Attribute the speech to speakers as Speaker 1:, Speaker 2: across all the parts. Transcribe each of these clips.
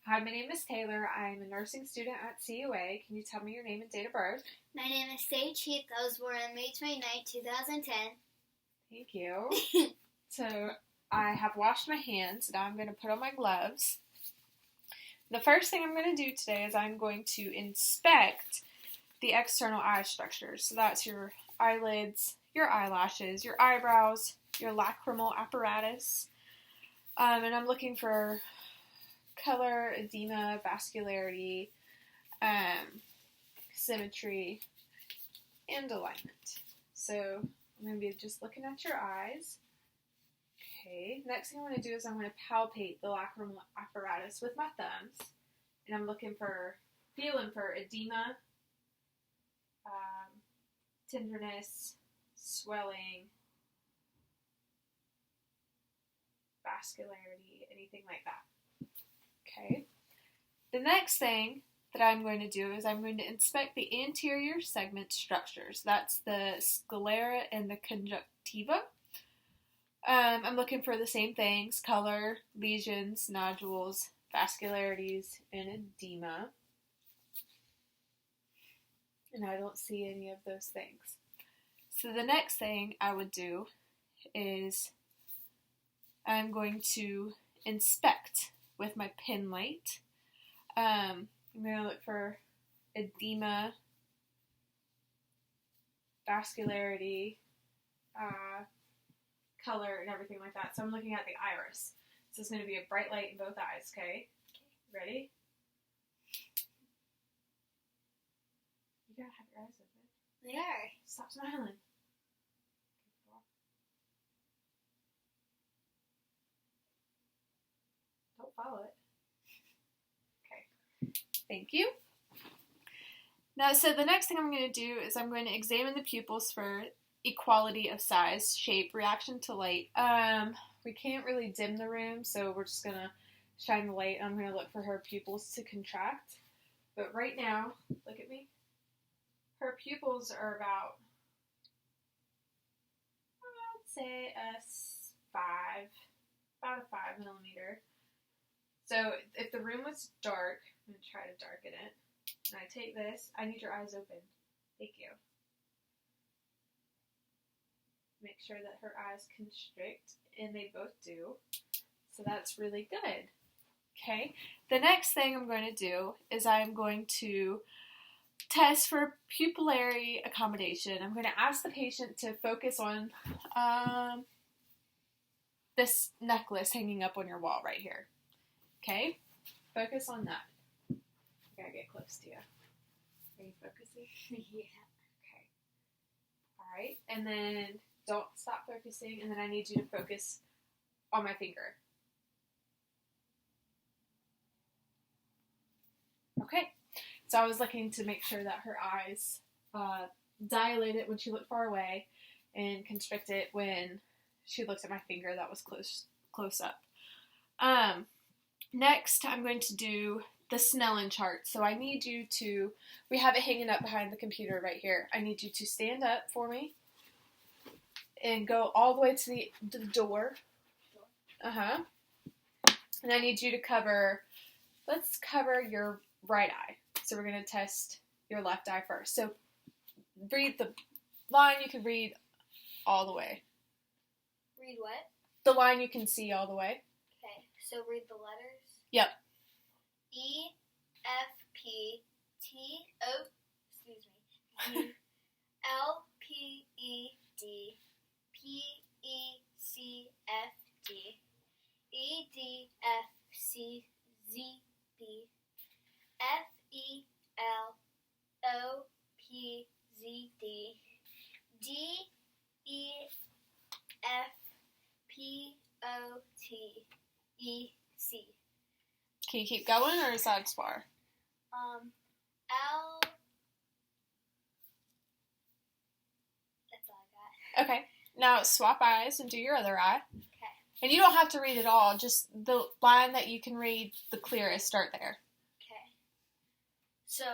Speaker 1: Hi, my name is Taylor. I'm a nursing student at CUA. Can you tell me your name and date of birth?
Speaker 2: My name is Sage Heath. I was born on May 29, 2010.
Speaker 1: Thank you. So I have washed my hands. Now I'm going to put on my gloves. The first thing I'm going to do today is I'm going to inspect the external eye structures. So that's your eyelids, your eyelashes, your eyebrows, your lacrimal apparatus. And I'm looking for color, edema, vascularity, symmetry, and alignment. So I'm going to be just looking at your eyes. Okay, next thing I'm going to do is I'm going to palpate the lacrimal apparatus with my thumbs. And I'm feeling for edema, tenderness, swelling, vascularity, anything like that. Okay. The next thing that I'm going to do is I'm going to inspect the anterior segment structures. That's the sclera and the conjunctiva. I'm looking for the same things: color, lesions, nodules, vascularities, and edema. And I don't see any of those things. So the next thing I would do is I'm going to inspect with my pen light. I'm going to look for edema, vascularity, color, and everything like that. So I'm looking at the iris. So it's going to be a bright light in both eyes, okay? Ready? You gotta have your eyes open.
Speaker 2: They are.
Speaker 1: Stop smiling. Don't follow it. Okay. Thank you. Now, so the next thing I'm going to do is I'm going to examine the pupils for equality of size, shape, reaction to light. We can't really dim the room, so we're just going to shine the light. I'm going to look for her pupils to contract. But right now, look at me. Her pupils are about, I'd say, about a 5 millimeter. So if the room was dark, I'm going to try to darken it. And I take this. I need your eyes open. Thank you. Make sure that her eyes constrict, and they both do. So that's really good. Okay. The next thing I'm going to do is I'm going to test for pupillary accommodation. I'm going to ask the patient to focus on this necklace hanging up on your wall right here. Okay? Focus on that. I gotta get close to you. Are you focusing?
Speaker 2: Yeah.
Speaker 1: Okay. Alright, and then don't stop focusing, and then I need you to focus on my finger. Okay. So I was looking to make sure that her eyes dilated when she looked far away and constricted when she looked at my finger that was close up. Next, I'm going to do the Snellen chart. So I need you to, we have it hanging up behind the computer right here. I need you to stand up for me and go all the way to the door. And I need you to let's cover your right eye. So we're going to test your left eye first. So read the line you can read all the way.
Speaker 2: Read what?
Speaker 1: The line you can see all the way.
Speaker 2: Okay, so read the letters.
Speaker 1: Yep.
Speaker 2: E, F, P, T, O, excuse me, U, L, P, E, D, P, E, C, F, D, E, D, F, C, Z, B, F, E, L, O, P, Z, D, D, E, F, P, O, T, E, C.
Speaker 1: Can you keep going, or is that far?
Speaker 2: L. That's all I got.
Speaker 1: Okay. Now swap eyes and do your other eye.
Speaker 2: Okay.
Speaker 1: And you don't have to read it all. Just the line that you can read the clearest. Start there.
Speaker 2: Okay. So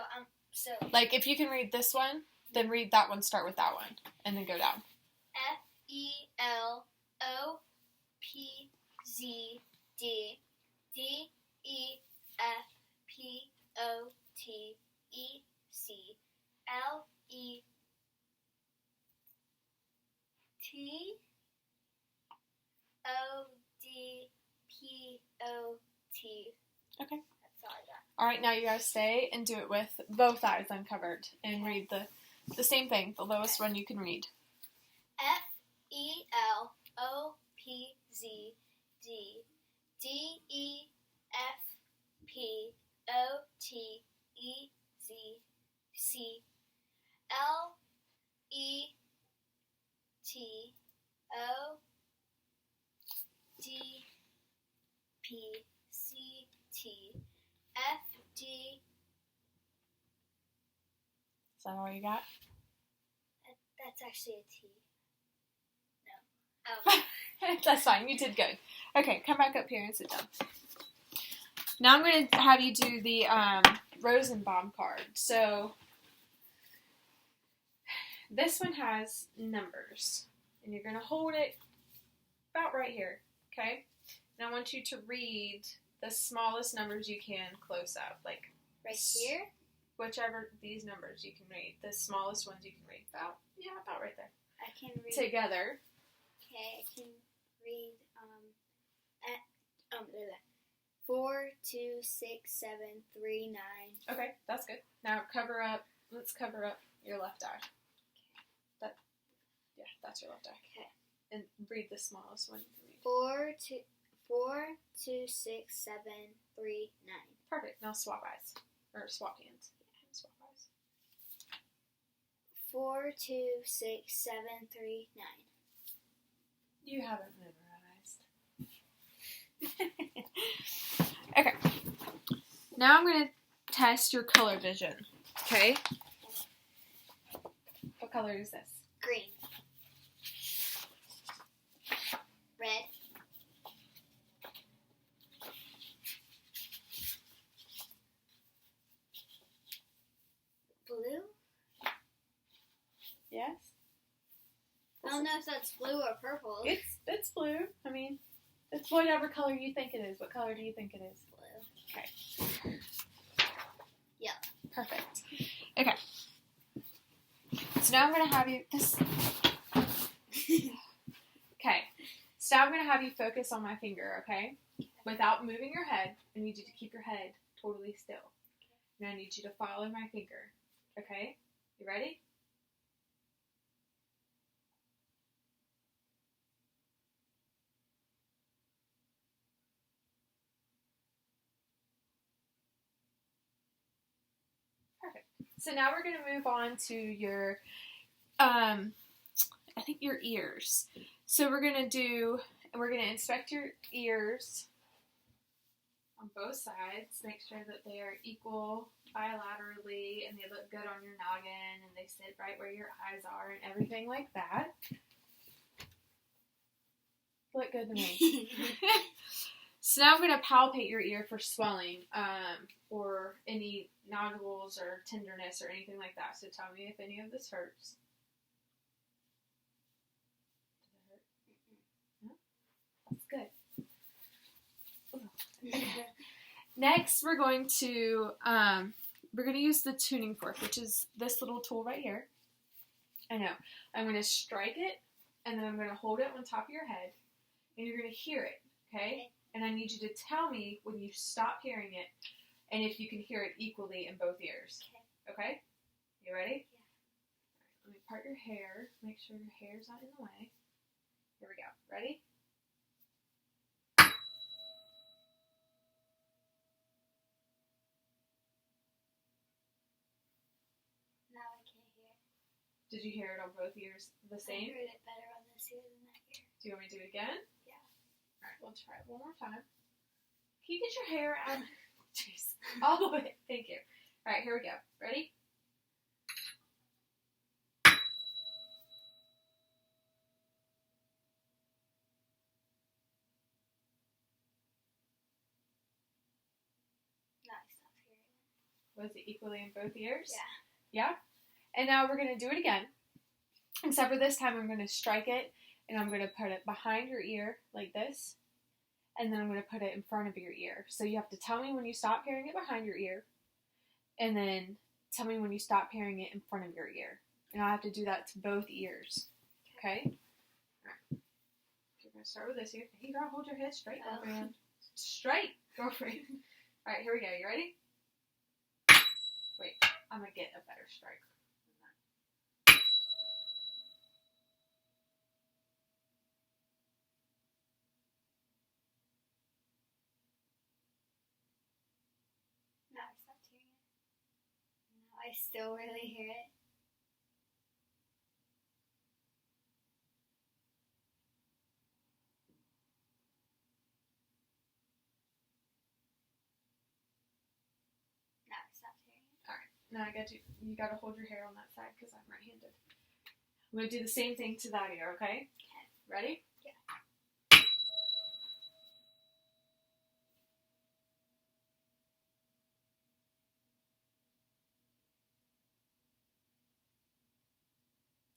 Speaker 1: like if you can read this one, then read that one. Start with that one, and then go down.
Speaker 2: F E L O P Z D D E F T E C L E T O D P O T.
Speaker 1: Okay.
Speaker 2: That's all I got.
Speaker 1: All right, now you gotta stay and do it with both eyes uncovered and read the same thing, the lowest one you can read.
Speaker 2: FELOPZ D DEFPOTEZ LETODPCT
Speaker 1: Is that all you got?
Speaker 2: That's actually a T. No.
Speaker 1: That's fine, you did good. Okay, come back up here and sit down. Now I'm going to have you do the Rosenbaum card. So this one has numbers, and you're going to hold it about right here, okay? And I want you to read the smallest numbers you can close up, like
Speaker 2: Right here?
Speaker 1: whichever these numbers you can read, the smallest ones you can read. About right there.
Speaker 2: I can read.
Speaker 1: Together.
Speaker 2: Okay, I can read. There. 4, 2, 6, 7, 3, 9.
Speaker 1: Okay, that's good. Now let's cover up your left eye. That's your left eye.
Speaker 2: Okay.
Speaker 1: And read the smallest one you can read.
Speaker 2: 4, 2, 6, 7, 3, 9.
Speaker 1: Perfect. Now swap eyes. Or swap hands. Swap eyes.
Speaker 2: 4, 2, 6, 7, 3, 9.
Speaker 1: You haven't memorized. Okay. Now I'm going to test your color vision. Okay? What color is this?
Speaker 2: Green. Red. Blue?
Speaker 1: Yes?
Speaker 2: I don't know if that's blue or purple.
Speaker 1: It's blue. I mean, it's whatever color you think it is. What color do you think it is?
Speaker 2: Blue.
Speaker 1: Okay.
Speaker 2: Yeah.
Speaker 1: Perfect. Okay. So now I'm going to have you... Okay. So now I'm going to have you focus on my finger, okay? Without moving your head. I need you to keep your head totally still. And I need you to follow my finger. Okay? You ready? Perfect. So now we're going to move on to your, I think your ears. So we're going to inspect your ears on both sides. Make sure that they are equal bilaterally and they look good on your noggin and they sit right where your eyes are and everything like that. Look good to me. So now I'm going to palpate your ear for swelling or any nodules or tenderness or anything like that. So tell me if any of this hurts. Does it hurt? No? That's good. Next, we're going to use the tuning fork, which is this little tool right here. I know. I'm going to strike it, and then I'm going to hold it on top of your head, and you're going to hear it, okay? And I need you to tell me when you stop hearing it, and if you can hear it equally in both ears. Okay? You ready?
Speaker 2: Yeah.
Speaker 1: All right, let me part your hair. Make sure your hair's not in the way. Here we go. Ready?
Speaker 2: Now I can't hear it.
Speaker 1: Did you hear it on both ears the same?
Speaker 2: I heard it better on this ear than that ear.
Speaker 1: Do you want me to do it again?
Speaker 2: Yeah.
Speaker 1: All right, we'll try it one more time. Can you get your hair out? Jeez. All the way. Thank you. All right, here we go. Ready?
Speaker 2: Now I stopped hearing it.
Speaker 1: Was it equally in both ears?
Speaker 2: Yeah.
Speaker 1: Yeah? And now we're going to do it again. Except for this time I'm going to strike it and I'm going to put it behind your ear like this. And then I'm going to put it in front of your ear. So you have to tell me when you stop hearing it behind your ear. and then tell me when you stop hearing it in front of your ear. And I'll have to do that to both ears. Okay? Alright. You're going to start with this ear. Hey, girl, hold your head straight, girlfriend. Straight, girlfriend. Alright, here we go. You ready? Wait, I'm going to get a better strike.
Speaker 2: No, I stopped hearing it. No, I still really hear it. No, I stopped hearing it.
Speaker 1: Alright, now you got to hold your hair on that side because I'm right-handed. I'm going to do the same thing to that ear, okay?
Speaker 2: Okay.
Speaker 1: Ready?
Speaker 2: Yeah.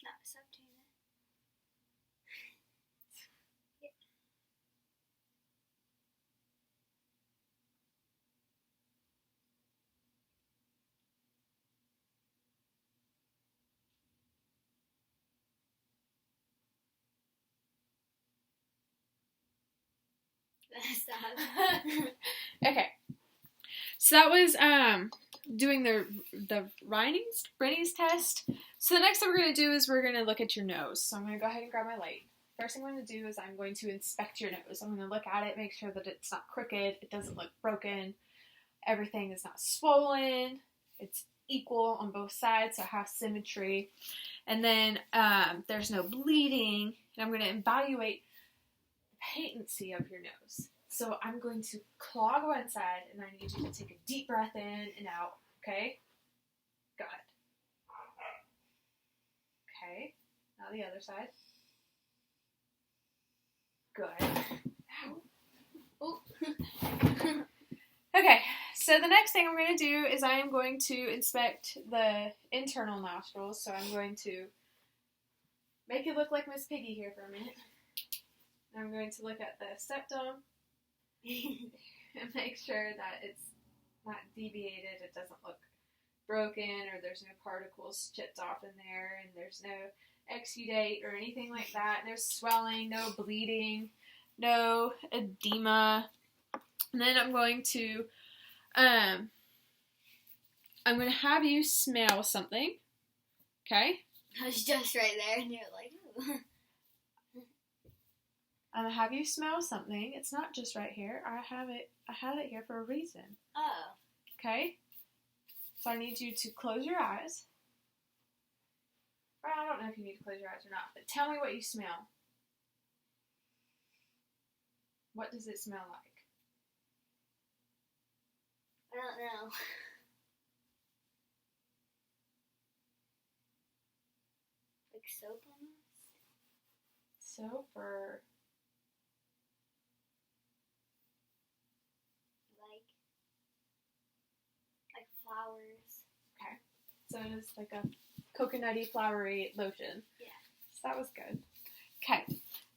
Speaker 2: No, I stopped hearing it. Stop.
Speaker 1: Okay. So that was doing the Brenny's test. So the next thing we're going to do is we're going to look at your nose. So I'm going to go ahead and grab my light. First thing I'm going to do is I'm going to inspect your nose. I'm going to look at it, make sure that it's not crooked, it doesn't look broken, everything is not swollen, it's equal on both sides, so it has symmetry. And then there's no bleeding. And I'm going to evaluate the patency of your nose. So I'm going to clog one side, and I need you to take a deep breath in and out, okay? Go ahead. Okay, now the other side. Good.
Speaker 2: Oh.
Speaker 1: Okay, so the next thing I'm going to do is I am going to inspect the internal nostrils. So I'm going to make it look like Miss Piggy here for a minute. I'm going to look at the septum and make sure that it's not deviated, it doesn't look broken, or there's no particles chipped off in there, and there's no exudate or anything like that, no swelling, no bleeding, no edema. And then I'm going to have you smell something, okay?
Speaker 2: I was just right there, and you're like, ooh.
Speaker 1: I'm gonna have you smell something. It's not just right here. I had it here for a reason.
Speaker 2: Oh.
Speaker 1: Okay? So I need you to close your eyes. Well, I don't know if you need to close your eyes or not, but tell me what you smell. What does it smell like?
Speaker 2: I don't know. Like soap almost?
Speaker 1: Soap or...
Speaker 2: Like flowers.
Speaker 1: Okay. So it is like a coconutty, flowery lotion.
Speaker 2: Yeah.
Speaker 1: So that was good. Okay.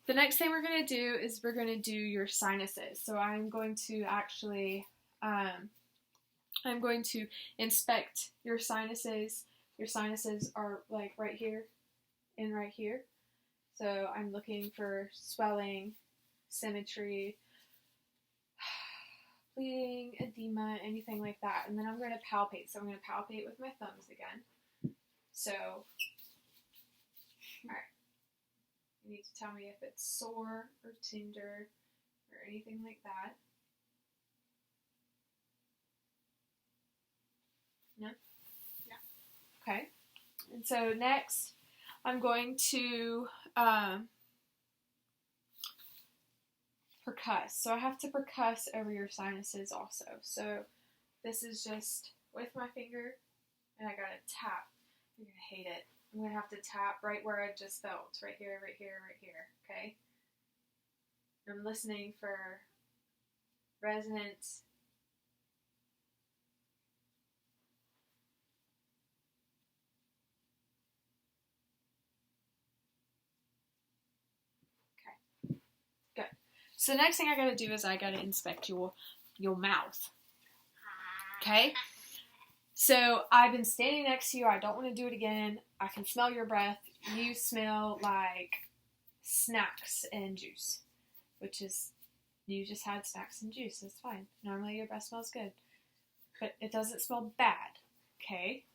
Speaker 1: The next thing we're going to do is we're going to do your sinuses. So I'm going to actually, I'm going to inspect your sinuses. Your sinuses are like right here and right here. So I'm looking for swelling, symmetry, bleeding, edema, anything like that. And then I'm going to palpate. So I'm going to palpate with my thumbs again. So, alright. You need to tell me if it's sore or tender or anything like that. No?
Speaker 2: No.
Speaker 1: Okay. And so next, I'm going to percuss. So I have to percuss over your sinuses also. So this is just with my finger, and I gotta tap. You're gonna hate it. I'm gonna have to tap right where I just felt. Right here, right here, right here. Okay? I'm listening for resonance. Okay. Good. So the next thing I gotta do is I gotta inspect your mouth. Okay? So I've been standing next to you. I don't want to do it again. I can smell your breath. You smell like snacks and juice, which is, you just had snacks and juice. That's fine. Normally your breath smells good, but it doesn't smell bad. Okay?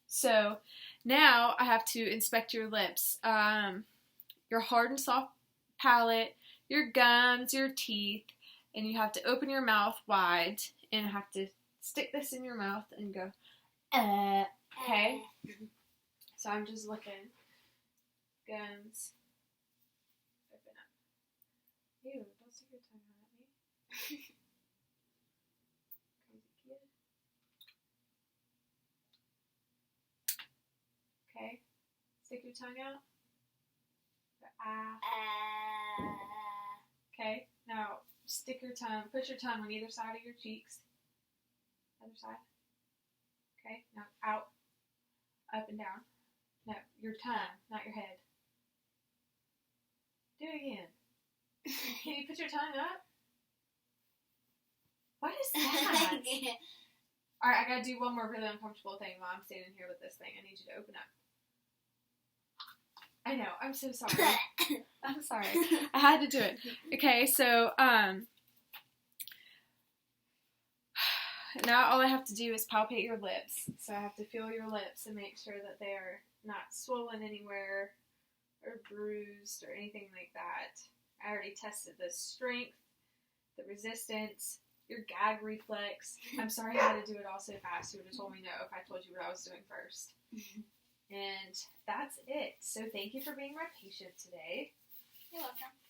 Speaker 1: So now I have to inspect your lips, your hard and soft palate, your gums, your teeth, and you have to open your mouth wide and have to stick this in your mouth and go, okay? So I'm just looking. Gums. Open up. Ew, don't stick your tongue out at me. Crazy kid. Okay. Stick your tongue out. Okay. Now stick your tongue. Put your tongue on either side of your cheeks. Other side. Okay. Now out. Up and down. No, your tongue, not your head. Do it again. Can you put your tongue up? What is that? Alright, I gotta do one more really uncomfortable thing while I'm standing here with this thing. I need you to open up. I know, I'm so sorry. I'm sorry. I had to do it. Okay, so, now all I have to do is palpate your lips. So I have to feel your lips and make sure that they are not swollen anywhere or bruised or anything like that. I already tested the strength, the resistance, your gag reflex. I'm sorry I had to do it all so fast. You would have told me no if I told you what I was doing first. And that's it. So thank you for being my patient today.
Speaker 2: You're welcome.